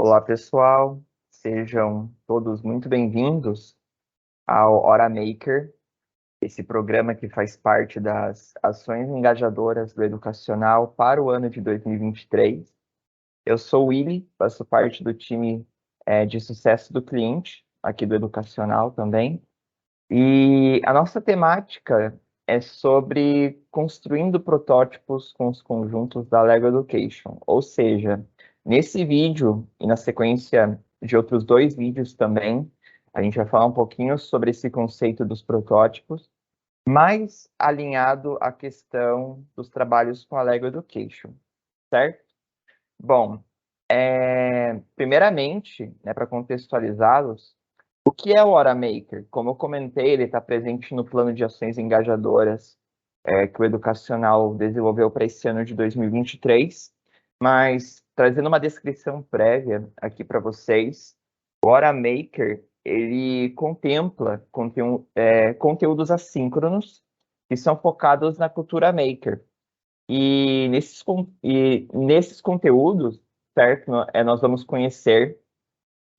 Olá, pessoal. Sejam todos muito bem-vindos ao Hora Maker, esse programa que faz parte das ações engajadoras do Educacional para o ano de 2023. Eu sou o Willy, faço parte do time de sucesso do cliente, aqui do Educacional também. E a nossa temática é sobre construindo protótipos com os conjuntos da Lego Education. Ou seja, nesse vídeo e na sequência de outros 2 vídeos também, a gente vai falar um pouquinho sobre esse conceito dos protótipos, mais alinhado à questão dos trabalhos com a Lego Education, certo? Bom, primeiramente, né, para contextualizá-los, o que é o Hora Maker? Como eu comentei, ele está presente no plano de ações engajadoras que o Educacional desenvolveu para esse ano de 2023, mas trazendo uma descrição prévia aqui para vocês, o Hora Maker, ele contempla conteúdos assíncronos que são focados na cultura maker. E nesses conteúdos, certo, nós vamos conhecer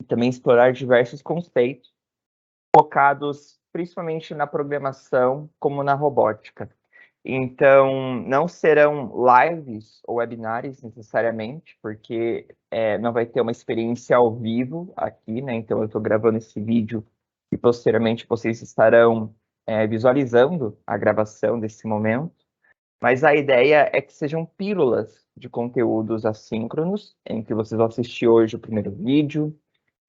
e também explorar diversos conceitos focados principalmente na programação como na robótica. Então, não serão lives ou webinars necessariamente, porque não vai ter uma experiência ao vivo aqui, né? Então, eu estou gravando esse vídeo e posteriormente vocês estarão visualizando a gravação desse momento. Mas a ideia é que sejam pílulas de conteúdos assíncronos, em que vocês vão assistir hoje o primeiro vídeo,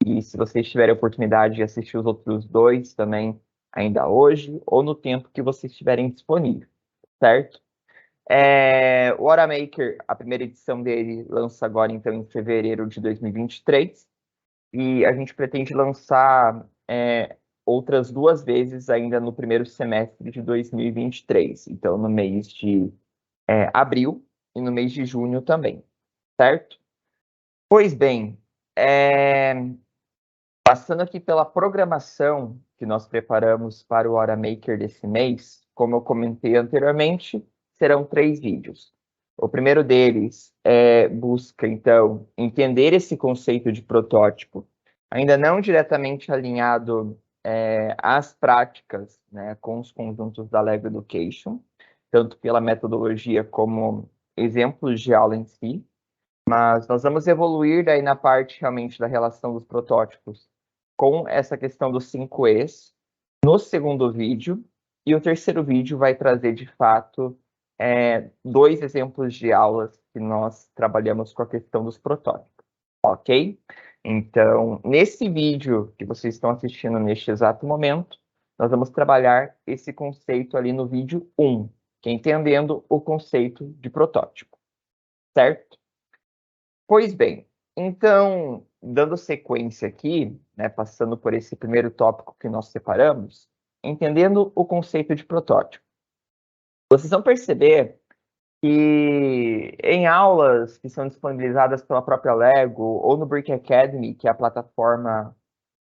e se vocês tiverem a oportunidade de assistir os outros 2 também, ainda hoje, ou no tempo que vocês estiverem disponível, certo? O Hora Maker, a primeira edição dele, lança agora, então, em fevereiro de 2023, e a gente pretende lançar outras 2 vezes ainda no primeiro semestre de 2023, então no mês de abril e no mês de junho também, certo? Pois bem, passando aqui pela programação que nós preparamos para o Hora Maker desse mês, como eu comentei anteriormente, serão 3 vídeos. O primeiro deles busca, então, entender esse conceito de protótipo, ainda não diretamente alinhado às práticas, né, com os conjuntos da Lego Education, tanto pela metodologia como exemplos de aula em si, mas nós vamos evoluir daí na parte realmente da relação dos protótipos com essa questão dos 5 E's no segundo vídeo, e o terceiro vídeo vai trazer, de fato, 2 exemplos de aulas que nós trabalhamos com a questão dos protótipos, ok? Então, nesse vídeo que vocês estão assistindo neste exato momento, nós vamos trabalhar esse conceito ali no vídeo 1, que é entendendo o conceito de protótipo, certo? Pois bem, então, dando sequência aqui, né, passando por esse primeiro tópico que nós separamos, entendendo o conceito de protótipo. Vocês vão perceber que em aulas que são disponibilizadas pela própria Lego ou no Brick Academy, que é a plataforma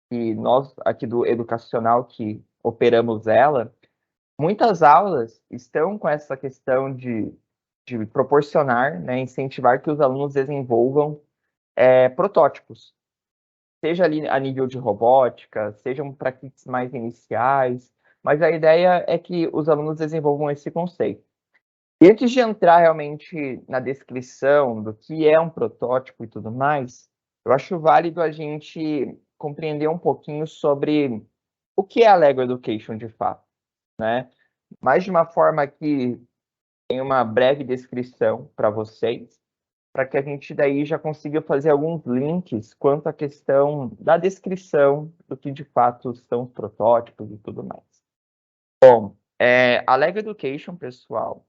que nós aqui do Educacional que operamos ela, muitas aulas estão com essa questão de proporcionar, né, incentivar que os alunos desenvolvam protótipos, seja ali a nível de robótica, sejam para kits mais iniciais, mas a ideia é que os alunos desenvolvam esse conceito. E antes de entrar realmente na descrição do que é um protótipo e tudo mais, eu acho válido a gente compreender um pouquinho sobre o que é a Lego Education de fato, né? Mais de uma forma que tem uma breve descrição para vocês, para que a gente daí já consiga fazer alguns links quanto à questão da descrição do que de fato são os protótipos e tudo mais. Bom, a Lego Education, pessoal,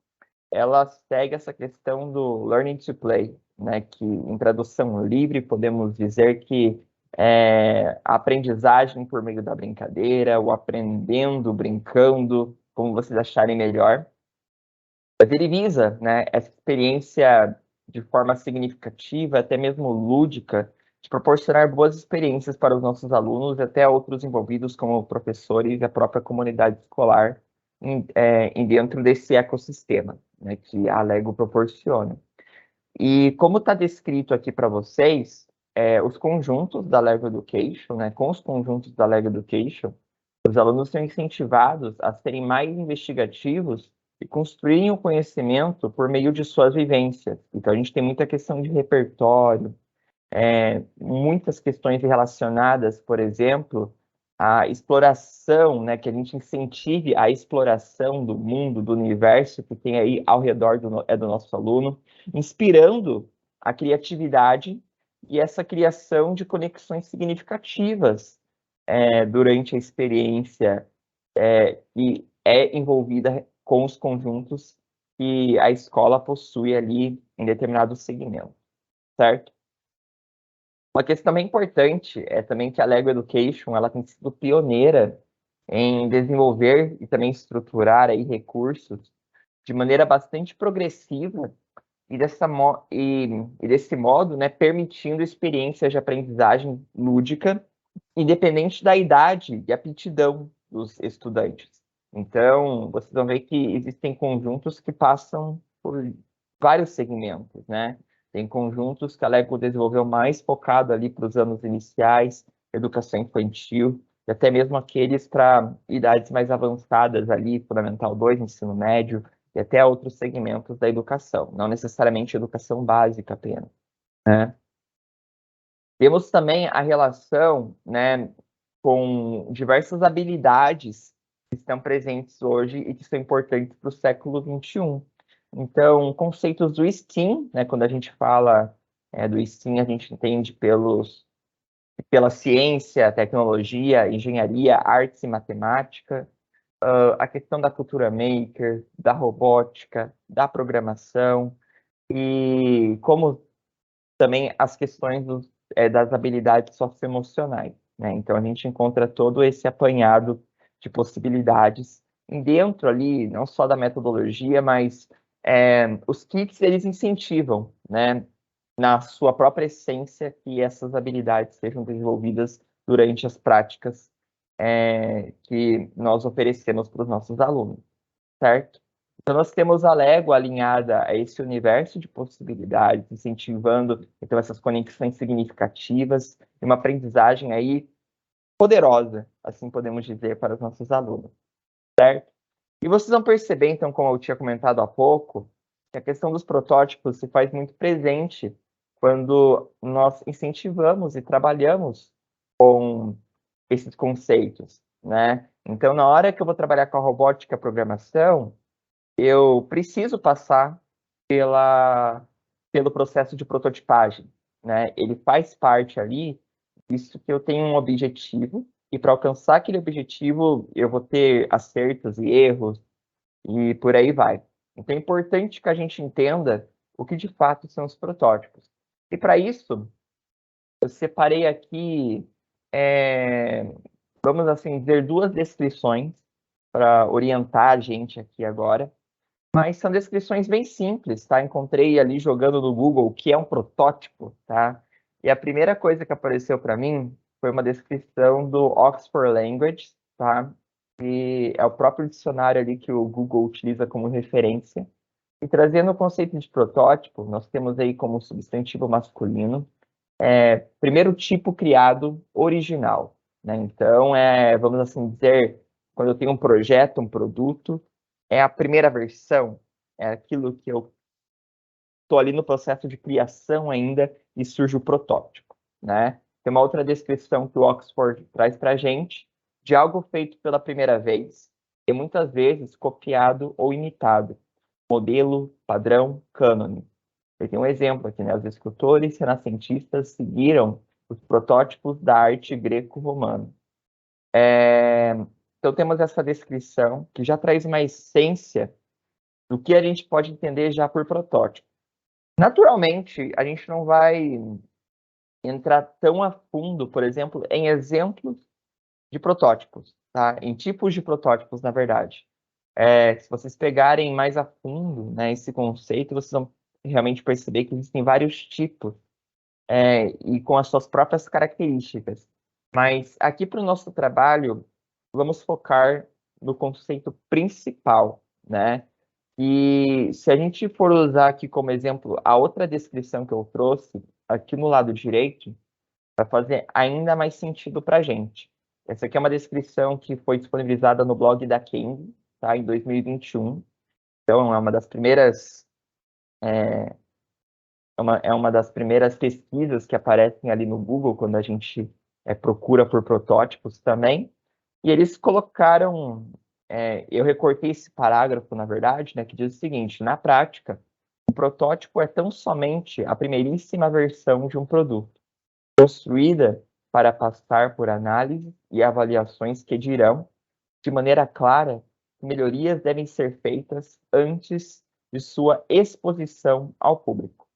ela segue essa questão do learning to play, né, que em tradução livre podemos dizer que a aprendizagem por meio da brincadeira, o aprendendo, brincando, como vocês acharem melhor. Mas ele visa, né, essa experiência de forma significativa, até mesmo lúdica, de proporcionar boas experiências para os nossos alunos e até outros envolvidos, como professores e a própria comunidade escolar, dentro desse ecossistema, né, que a Lego proporciona. E como está descrito aqui para vocês, os conjuntos da Lego Education, né? Com os conjuntos da Lego Education, os alunos são incentivados a serem mais investigativos e construírem o conhecimento por meio de suas vivências. Então, a gente tem muita questão de repertório, muitas questões relacionadas, por exemplo, à exploração, né, que a gente incentive a exploração do mundo, do universo que tem aí ao redor do nosso aluno, inspirando a criatividade e essa criação de conexões significativas durante a experiência que é envolvida com os conjuntos que a escola possui ali em determinado segmento, certo? Uma questão bem importante é também que a Lego Education ela tem sido pioneira em desenvolver e também estruturar aí recursos de maneira bastante progressiva e desse modo, né, permitindo experiências de aprendizagem lúdica, independente da idade e aptidão dos estudantes. Então, vocês vão ver que existem conjuntos que passam por vários segmentos, né? Tem conjuntos que a Lego desenvolveu mais focado ali para os anos iniciais, educação infantil, e até mesmo aqueles para idades mais avançadas ali, Fundamental 2, ensino médio, e até outros segmentos da educação, não necessariamente educação básica apenas, né? Temos também a relação, né, com diversas habilidades que estão presentes hoje e que são importantes para o século XXI. Então, conceitos do STEAM, né, quando a gente fala do STEAM, a gente entende pela ciência, tecnologia, engenharia, artes e matemática, a questão da cultura maker, da robótica, da programação, e como também as questões das habilidades socioemocionais, né? Então, a gente encontra todo esse apanhado de possibilidades dentro ali, não só da metodologia, mas os kits, eles incentivam, né, na sua própria essência, que essas habilidades sejam desenvolvidas durante as práticas que nós oferecemos para os nossos alunos, certo? Então, nós temos a Lego alinhada a esse universo de possibilidades, incentivando, então, essas conexões significativas e uma aprendizagem aí poderosa, assim podemos dizer, para os nossos alunos, certo? E vocês vão perceber, então, como eu tinha comentado há pouco, que a questão dos protótipos se faz muito presente quando nós incentivamos e trabalhamos com esses conceitos, né? Então, na hora que eu vou trabalhar com a robótica e a programação, eu preciso passar pelo processo de prototipagem, né? Ele faz parte ali, visto que eu tenho um objetivo, e para alcançar aquele objetivo, eu vou ter acertos e erros, e por aí vai. Então é importante que a gente entenda o que de fato são os protótipos. E para isso, eu separei aqui, vamos assim dizer, duas descrições para orientar a gente aqui agora. Mas são descrições bem simples, tá? Encontrei ali jogando no Google o que é um protótipo, tá? E a primeira coisa que apareceu para mim foi uma descrição do Oxford Language, tá? E é o próprio dicionário ali que o Google utiliza como referência. E trazendo o conceito de protótipo, nós temos aí como substantivo masculino, primeiro tipo criado original, né? Então, vamos assim dizer, quando eu tenho um projeto, um produto, é a primeira versão, é aquilo que eu estou ali no processo de criação ainda e surge o protótipo, né? Tem uma outra descrição que o Oxford traz para a gente de algo feito pela primeira vez e muitas vezes copiado ou imitado. Modelo, padrão, cânone. Eu tenho um exemplo aqui, né? Os escultores renascentistas seguiram os protótipos da arte greco-romana. Então, temos essa descrição que já traz uma essência do que a gente pode entender já por protótipo. Naturalmente, a gente não vai entrar tão a fundo, por exemplo, em exemplos de protótipos, tá? Em tipos de protótipos, na verdade. Se vocês pegarem mais a fundo, né, esse conceito, vocês vão realmente perceber que existem vários tipos e com as suas próprias características. Mas aqui para o nosso trabalho, vamos focar no conceito principal, né? E se a gente for usar aqui como exemplo a outra descrição que eu trouxe, aqui no lado direito, vai fazer ainda mais sentido para a gente. Essa aqui é uma descrição que foi disponibilizada no blog da Candy, tá, em 2021. Então, é uma das primeiras pesquisas que aparecem ali no Google quando a gente procura por protótipos também. E eles colocaram, eu recortei esse parágrafo, na verdade, né, que diz o seguinte: na prática, o protótipo é tão somente a primeiríssima versão de um produto, construída para passar por análise e avaliações que dirão, de maneira clara, que melhorias devem ser feitas antes de sua exposição ao público.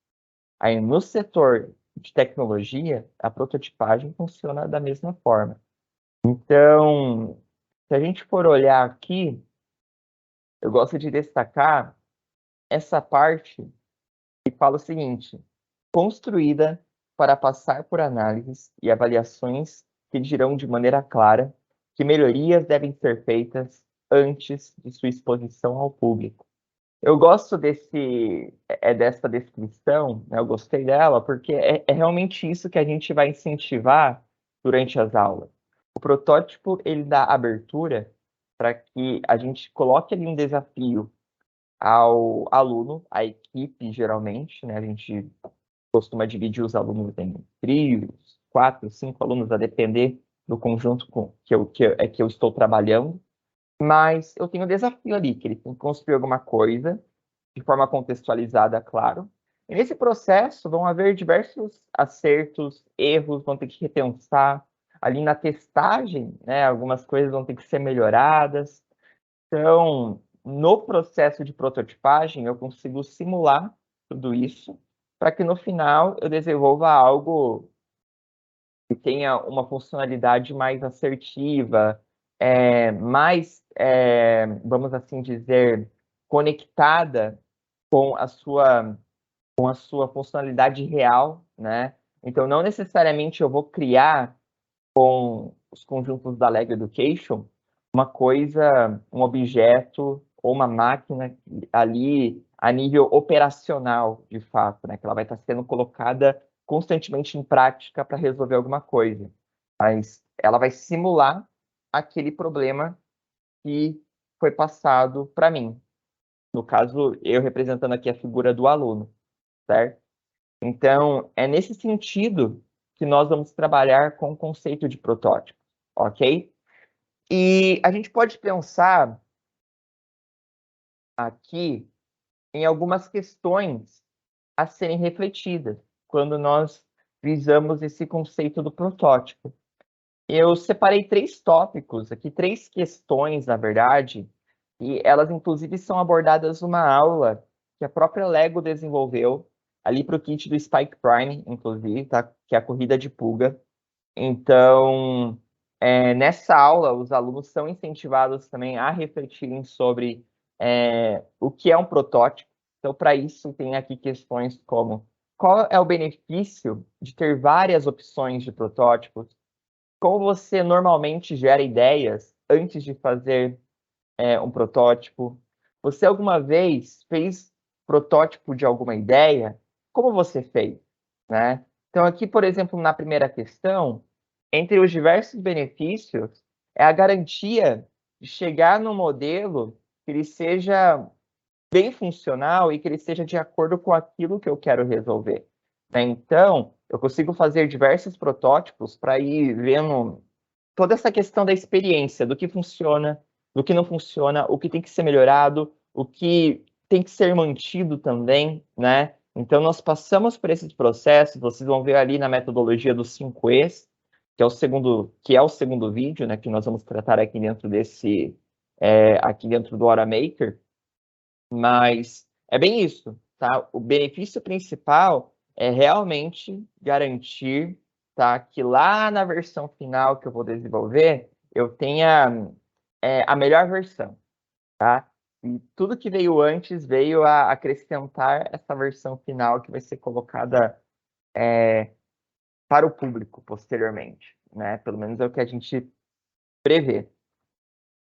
Aí, no setor de tecnologia, a prototipagem funciona da mesma forma. Então, se a gente for olhar aqui, eu gosto de destacar essa parte que fala o seguinte: construída para passar por análises e avaliações que dirão de maneira clara que melhorias devem ser feitas antes de sua exposição ao público. Eu gosto dessa descrição, né? Eu gostei dela, porque é realmente isso que a gente vai incentivar durante as aulas. O protótipo, ele dá abertura para que a gente coloque ali um desafio ao aluno, à equipe, geralmente, né? A gente costuma dividir os alunos em trios, 4, 5 alunos, a depender do conjunto que eu estou trabalhando. Mas eu tenho um desafio ali, que ele tem que construir alguma coisa, de forma contextualizada, claro. E nesse processo vão haver diversos acertos, erros, vão ter que repensar. Ali na testagem, né, algumas coisas vão ter que ser melhoradas. Então, no processo de prototipagem, eu consigo simular tudo isso para que no final eu desenvolva algo que tenha uma funcionalidade mais assertiva, vamos assim dizer, conectada com a sua funcionalidade real, né? Então, não necessariamente eu vou criar com os conjuntos da Lego Education uma coisa, um objeto ou uma máquina ali a nível operacional, de fato, né? Que ela vai estar sendo colocada constantemente em prática para resolver alguma coisa. Mas ela vai simular aquele problema que foi passado para mim. No caso, eu representando aqui a figura do aluno, certo? Então, é nesse sentido que nós vamos trabalhar com o conceito de protótipo, ok? E a gente pode pensar aqui em algumas questões a serem refletidas quando nós visamos esse conceito do protótipo. Eu separei 3 tópicos aqui, 3 questões, na verdade, e elas, inclusive, são abordadas numa aula que a própria Lego desenvolveu ali para o kit do Spike Prime, inclusive, tá? Que é a corrida de pulga. Então, nessa aula, os alunos são incentivados também a refletirem sobre o que é um protótipo. Então, para isso, tem aqui questões como: qual é o benefício de ter várias opções de protótipos? Como você normalmente gera ideias antes de fazer um protótipo? Você alguma vez fez protótipo de alguma ideia? Como você fez, né? Então, aqui, por exemplo, na primeira questão, entre os diversos benefícios, é a garantia de chegar no modelo que ele seja bem funcional e que ele seja de acordo com aquilo que eu quero resolver, né? Então, eu consigo fazer diversos protótipos para ir vendo toda essa questão da experiência, do que funciona, do que não funciona, o que tem que ser melhorado, o que tem que ser mantido também, né? Então, nós passamos por esses processos, vocês vão ver ali na metodologia dos 5 E's, que é o segundo vídeo, né, que nós vamos tratar aqui dentro aqui dentro do Hora Maker, mas é bem isso, tá? O benefício principal é realmente garantir, tá, que lá na versão final que eu vou desenvolver, eu tenha a melhor versão, tá? E tudo que veio antes veio a acrescentar essa versão final que vai ser colocada para o público posteriormente, né? Pelo menos é o que a gente prevê.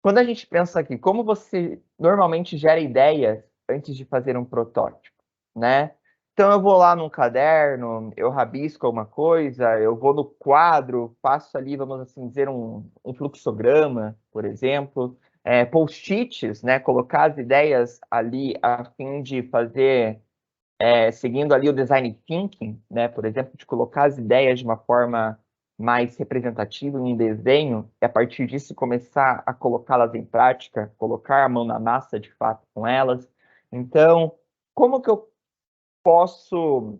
Quando a gente pensa aqui, como você normalmente gera ideias antes de fazer um protótipo, né? Então, eu vou lá num caderno, eu rabisco alguma coisa, eu vou no quadro, faço ali, vamos assim dizer, um fluxograma, por exemplo, post-its, né, colocar as ideias ali a fim de fazer, seguindo ali o design thinking, né, por exemplo, de colocar as ideias de uma forma mais representativa em um desenho, e a partir disso começar a colocá-las em prática, colocar a mão na massa de fato com elas. Então, como que eu posso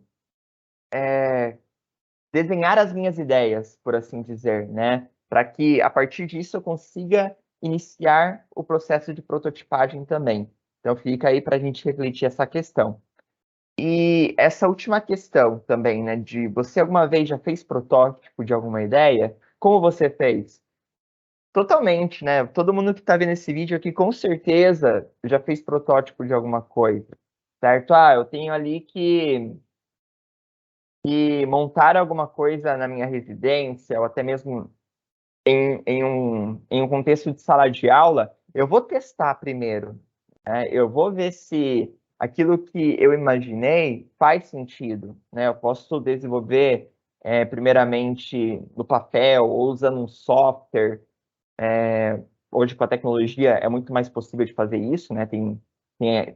desenhar as minhas ideias, por assim dizer, né? Para que, a partir disso, eu consiga iniciar o processo de prototipagem também. Então, fica aí para a gente refletir essa questão. E essa última questão também, né? De você alguma vez já fez protótipo de alguma ideia? Como você fez? Totalmente, né? Todo mundo que está vendo esse vídeo aqui, com certeza, já fez protótipo de alguma coisa, certo? Ah, eu tenho ali que montar alguma coisa na minha residência, ou até mesmo em um contexto de sala de aula, eu vou testar primeiro, né? Eu vou ver se aquilo que eu imaginei faz sentido, né? Eu posso desenvolver, primeiramente, no papel, ou usando um software. Hoje, com a tecnologia, é muito mais possível de fazer isso, né? Tem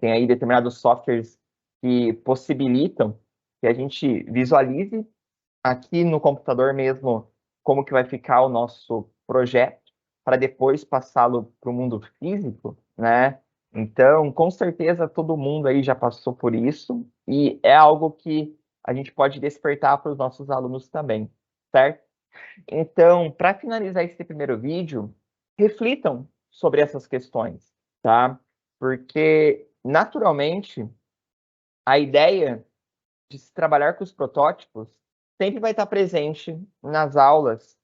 aí determinados softwares que possibilitam que a gente visualize aqui no computador mesmo como que vai ficar o nosso projeto, para depois passá-lo para o mundo físico, né? Então, com certeza, todo mundo aí já passou por isso, e é algo que a gente pode despertar para os nossos alunos também, certo? Então, para finalizar esse primeiro vídeo, reflitam sobre essas questões, tá? Porque, naturalmente, a ideia de se trabalhar com os protótipos sempre vai estar presente nas aulas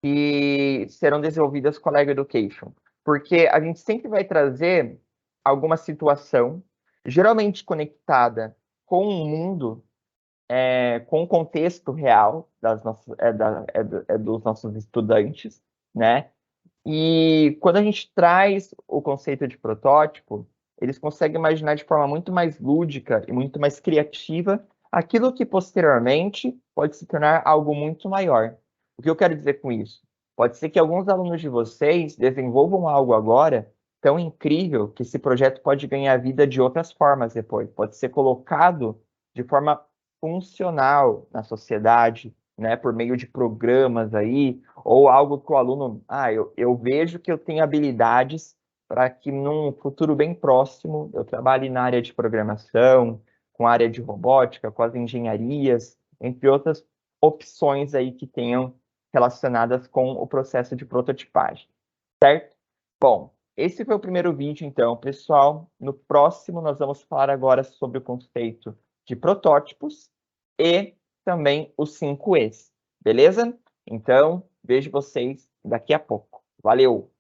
que serão desenvolvidas com a Lego Education, porque a gente sempre vai trazer alguma situação, geralmente conectada com o mundo, com o contexto real dos nossos estudantes, né? E quando a gente traz o conceito de protótipo, eles conseguem imaginar de forma muito mais lúdica e muito mais criativa aquilo que posteriormente pode se tornar algo muito maior. O que eu quero dizer com isso? Pode ser que alguns alunos de vocês desenvolvam algo agora tão incrível que esse projeto pode ganhar vida de outras formas depois. Pode ser colocado de forma funcional na sociedade, né, por meio de programas aí, ou algo que o aluno, eu vejo que eu tenho habilidades para que num futuro bem próximo eu trabalhe na área de programação, com a área de robótica, com as engenharias, entre outras opções aí que tenham relacionadas com o processo de prototipagem, certo? Bom, esse foi o primeiro vídeo, então, pessoal. No próximo, nós vamos falar agora sobre o conceito de protótipos e também os 5 Es, beleza? Então, vejo vocês daqui a pouco. Valeu!